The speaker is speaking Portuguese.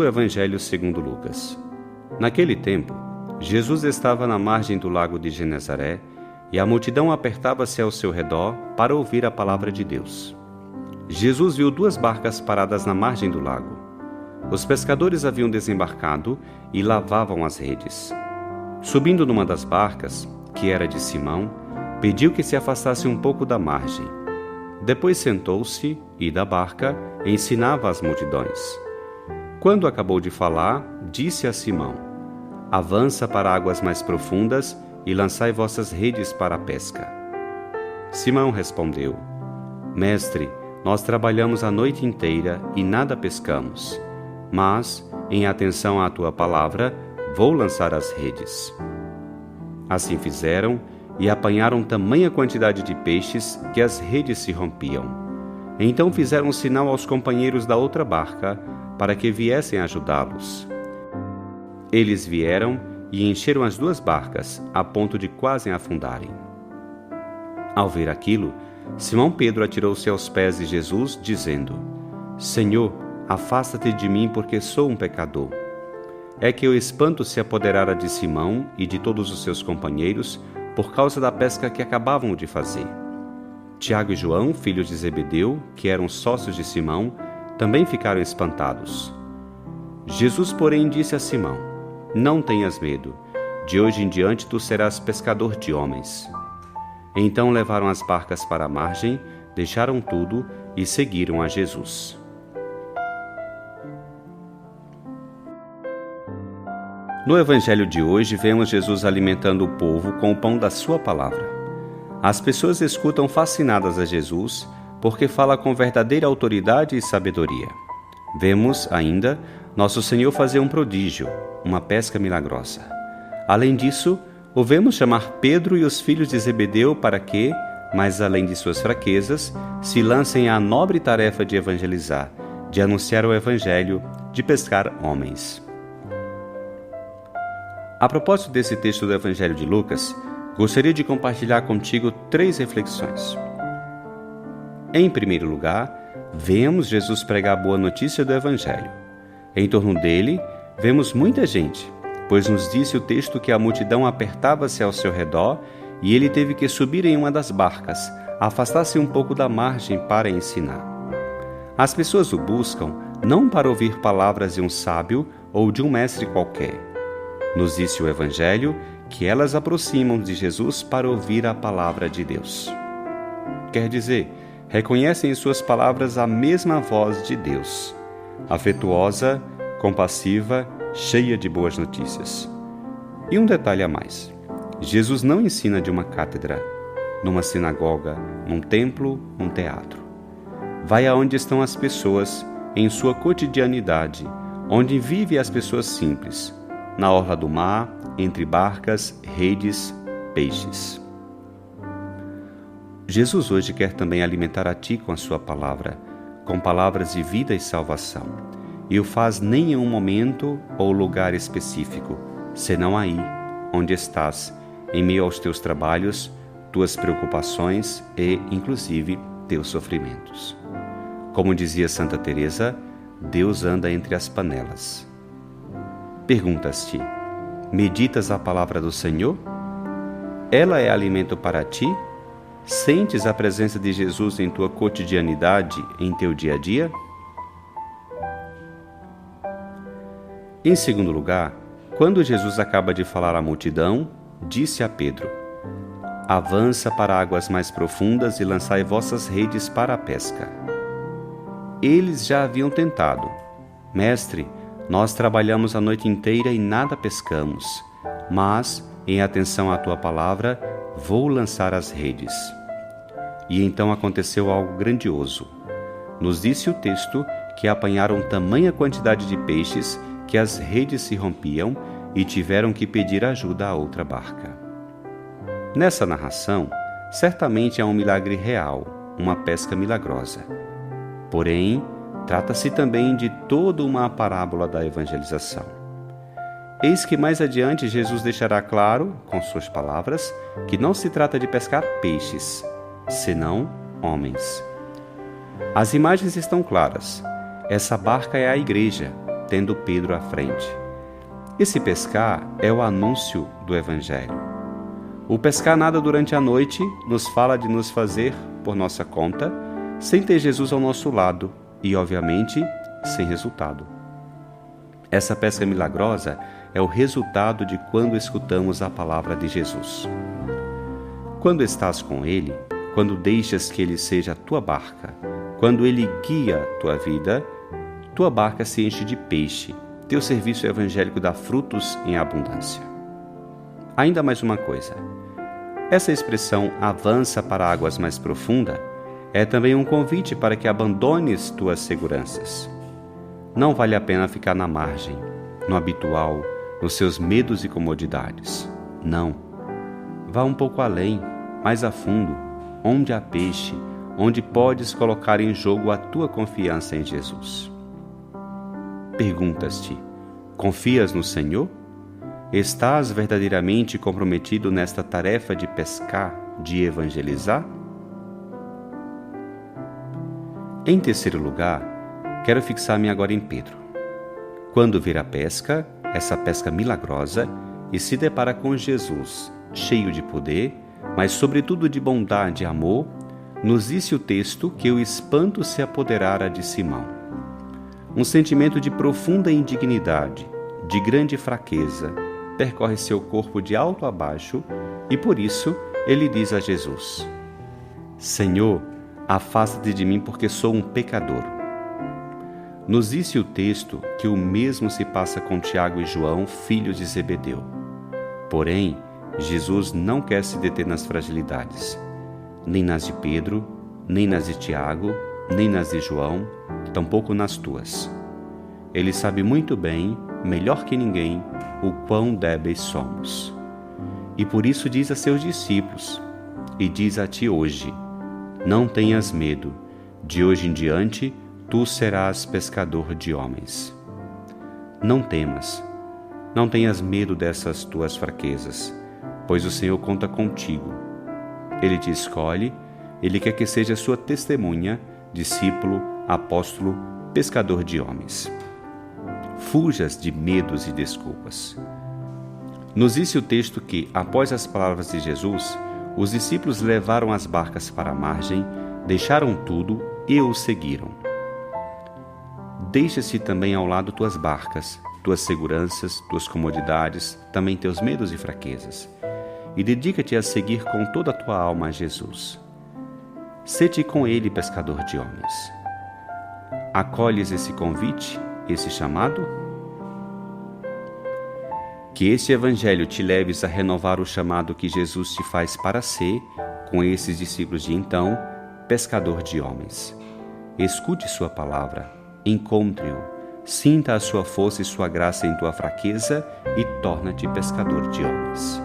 Evangelho segundo Lucas. Naquele tempo, Jesus estava na margem do lago de Genezaré, e a multidão apertava-se ao seu redor para ouvir a palavra de Deus. Jesus viu 2 barcas paradas na margem do lago. Os pescadores haviam desembarcado e lavavam as redes. Subindo numa das barcas, que era de Simão, pediu que se afastasse um pouco da margem. Depois sentou-se e, da barca, ensinava as multidões. Quando acabou de falar, disse a Simão: "Avança para águas mais profundas e lançai vossas redes para a pesca." Simão respondeu: "Mestre, nós trabalhamos a noite inteira e nada pescamos, mas, em atenção à tua palavra, vou lançar as redes." Assim fizeram e apanharam tamanha quantidade de peixes que as redes se rompiam. Então fizeram sinal aos companheiros da outra barca para que viessem ajudá-los. Eles vieram e encheram as 2 barcas, a ponto de quase afundarem. Ao ver aquilo, Simão Pedro atirou-se aos pés de Jesus, dizendo: "Senhor, afasta-te de mim, porque sou um pecador." É que o espanto se apoderara de Simão e de todos os seus companheiros por causa da pesca que acabavam de fazer. Tiago e João, filhos de Zebedeu, que eram sócios de Simão, também ficaram espantados. Jesus, porém, disse a Simão: "Não tenhas medo, de hoje em diante tu serás pescador de homens." Então levaram as barcas para a margem, deixaram tudo e seguiram a Jesus. No Evangelho de hoje, vemos Jesus alimentando o povo com o pão da sua palavra. As pessoas escutam fascinadas a Jesus, porque fala com verdadeira autoridade e sabedoria. Vemos, ainda, Nosso Senhor fazer um prodígio, uma pesca milagrosa. Além disso, o vemos chamar Pedro e os filhos de Zebedeu para que, mais além de suas fraquezas, se lancem à nobre tarefa de evangelizar, de anunciar o Evangelho, de pescar homens. A propósito desse texto do Evangelho de Lucas, gostaria de compartilhar contigo 3 reflexões. Em primeiro lugar, vemos Jesus pregar a boa notícia do Evangelho. Em torno dele, vemos muita gente, pois nos disse o texto que a multidão apertava-se ao seu redor e ele teve que subir em uma das barcas, afastar-se um pouco da margem para ensinar. As pessoas o buscam não para ouvir palavras de um sábio ou de um mestre qualquer. Nos disse o Evangelho que elas aproximam de Jesus para ouvir a palavra de Deus. Quer dizer, reconhecem em suas palavras a mesma voz de Deus, afetuosa, compassiva, cheia de boas notícias. E um detalhe a mais: Jesus não ensina de uma cátedra, numa sinagoga, num templo, num teatro. Vai aonde estão as pessoas, em sua cotidianidade, onde vivem as pessoas simples, na orla do mar, entre barcas, redes, peixes. Jesus hoje quer também alimentar a ti com a sua palavra, com palavras de vida e salvação, e o faz nem em um momento ou lugar específico, senão aí, onde estás, em meio aos teus trabalhos, tuas preocupações e, inclusive, teus sofrimentos. Como dizia Santa Teresa, Deus anda entre as panelas. Perguntas-te: meditas a palavra do Senhor? Ela é alimento para ti? Sentes a presença de Jesus em tua cotidianidade, em teu dia a dia? Em segundo lugar, quando Jesus acaba de falar à multidão, disse a Pedro: "Avança para águas mais profundas e lançai vossas redes para a pesca." Eles já haviam tentado: "Mestre, nós trabalhamos a noite inteira e nada pescamos, mas, em atenção à tua palavra, vou lançar as redes." E então aconteceu algo grandioso. Nos disse o texto que apanharam tamanha quantidade de peixes que as redes se rompiam e tiveram que pedir ajuda a outra barca. Nessa narração, certamente há um milagre real, uma pesca milagrosa. Porém, trata-se também de toda uma parábola da evangelização. Eis que mais adiante Jesus deixará claro, com suas palavras, que não se trata de pescar peixes, senão homens. As imagens estão claras. Essa barca é a igreja, tendo Pedro à frente. Esse pescar é o anúncio do Evangelho. O pescar nada durante a noite nos fala de nos fazer por nossa conta, sem ter Jesus ao nosso lado e, obviamente, sem resultado. Essa pesca milagrosa é o resultado de quando escutamos a palavra de Jesus. Quando estás com Ele, quando deixas que Ele seja a tua barca, quando Ele guia a tua vida, tua barca se enche de peixe, teu serviço evangélico dá frutos em abundância. Ainda mais uma coisa. Essa expressão avança para águas mais profundas é também um convite para que abandones tuas seguranças. Não vale a pena ficar na margem, no habitual, nos seus medos e comodidades. Não. Vá um pouco além, mais a fundo, onde há peixe, onde podes colocar em jogo a tua confiança em Jesus. Perguntas-te: confias no Senhor? Estás verdadeiramente comprometido nesta tarefa de pescar, de evangelizar? Em terceiro lugar, quero fixar-me agora em Pedro. Quando vir a pesca, essa pesca milagrosa, e se depara com Jesus, cheio de poder, mas sobretudo de bondade e amor, nos disse o texto que o espanto se apoderara de Simão. Um sentimento de profunda indignidade, de grande fraqueza, percorre seu corpo de alto a baixo e por isso ele diz a Jesus: Senhor, afasta-te de mim porque sou um pecador. Nos disse o texto que o mesmo se passa com Tiago e João, filhos de Zebedeu. Porém, Jesus não quer se deter nas fragilidades, nem nas de Pedro, nem nas de Tiago, nem nas de João, tampouco nas tuas. Ele sabe muito bem, melhor que ninguém, o quão débeis somos. E por isso diz a seus discípulos, e diz a ti hoje: não tenhas medo, de hoje em diante tu serás pescador de homens. Não temas, não tenhas medo dessas tuas fraquezas, pois o Senhor conta contigo. Ele te escolhe, Ele quer que seja sua testemunha, discípulo, apóstolo, pescador de homens. Fujas de medos e desculpas. Nos disse o texto que, após as palavras de Jesus, os discípulos levaram as barcas para a margem, deixaram tudo e o seguiram. Deixa-se também ao lado tuas barcas, tuas seguranças, tuas comodidades, também teus medos e fraquezas, e dedica-te a seguir com toda a tua alma a Jesus. Sede com Ele pescador de homens. Acolhes esse convite, esse chamado? Que este Evangelho te leves a renovar o chamado que Jesus te faz para ser, com esses discípulos de então, pescador de homens. Escute sua palavra, encontre-o, sinta a sua força e sua graça em tua fraqueza e torna-te pescador de homens.